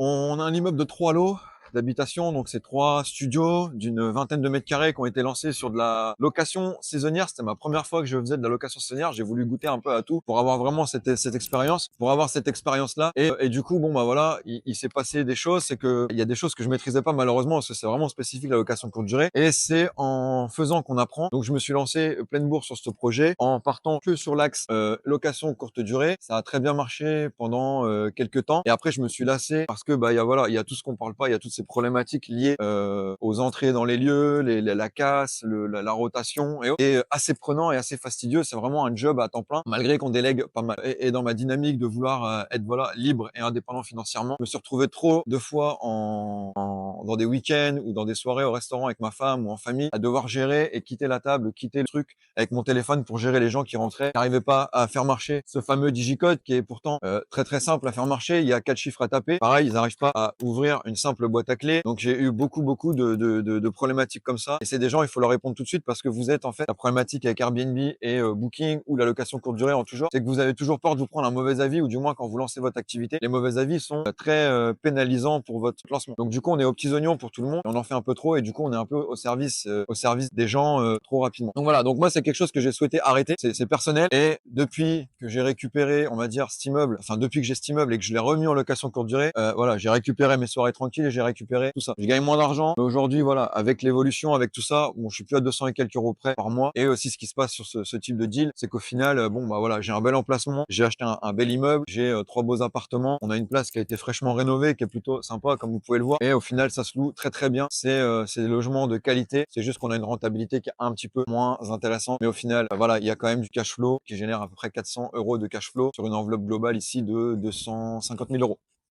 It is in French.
On a un immeuble de 3 lots d'habitation, donc c'est 3 studios d'une vingtaine de mètres carrés qui ont été lancés sur de la location saisonnière. C'était ma première fois que je faisais de la location saisonnière. J'ai voulu goûter un peu à tout pour avoir vraiment cette expérience, pour avoir cette expérience-là. Et du coup, bon, bah voilà, il s'est passé des choses. C'est que il y a des choses que je maîtrisais pas malheureusement parce que c'est vraiment spécifique la location courte durée. Et c'est en faisant qu'on apprend. Donc je me suis lancé pleine bourse sur ce projet en partant que sur l'axe location courte durée. Ça a très bien marché pendant quelques temps. Et après, je me suis lassé parce que bah il y a tout ce qu'on parle pas, il y a toutes ces problématiques liées aux entrées dans les lieux, la casse, la rotation et assez prenant et assez fastidieux. C'est vraiment un job à temps plein, malgré qu'on délègue pas mal. Et dans ma dynamique de vouloir être voilà libre et indépendant financièrement, je me suis retrouvé trop de fois dans des week-ends ou dans des soirées au restaurant avec ma femme ou en famille à devoir gérer et quitter la table, quitter le truc avec mon téléphone pour gérer les gens qui rentraient, qui n'arrivaient pas à faire marcher ce fameux digicode qui est pourtant très très simple à faire marcher. Il y a 4 chiffres à taper. Pareil, ils n'arrivent pas à ouvrir une simple boîte à clés. Donc j'ai eu beaucoup de problématiques comme ça. Et c'est des gens, il faut leur répondre tout de suite parce que vous êtes en fait la problématique avec Airbnb et Booking ou la location courte durée en tout genre, c'est que vous avez toujours peur de vous prendre un mauvais avis ou du moins quand vous lancez votre activité, les mauvais avis sont très pénalisants pour votre lancement. Donc du coup, on est aux petits oignons pour tout le monde et on en fait un peu trop et du coup, on est un peu au service des gens trop rapidement. Donc voilà, donc moi c'est quelque chose que j'ai souhaité arrêter, c'est personnel et depuis que j'ai récupéré, on va dire cet immeuble, enfin depuis que j'ai cet immeuble et que je l'ai remis en location courte durée, voilà, j'ai récupéré mes soirées tranquilles et j'ai récupéré tout ça. Je gagne moins d'argent, mais aujourd'hui voilà, avec l'évolution, avec tout ça, bon, je suis plus à 200 et quelques euros près par mois et aussi ce qui se passe sur ce type de deal, c'est qu'au final, bon bah voilà, j'ai un bel emplacement, j'ai acheté un bel immeuble, j'ai 3 beaux appartements, on a une place qui a été fraîchement rénovée, qui est plutôt sympa comme vous pouvez le voir et au final ça se loue très très bien. C'est des logements de qualité, c'est juste qu'on a une rentabilité qui est un petit peu moins intéressante, mais au final voilà, il y a quand même du cash flow qui génère à peu près 400 euros de cash flow sur une enveloppe globale ici de 250 000 euros.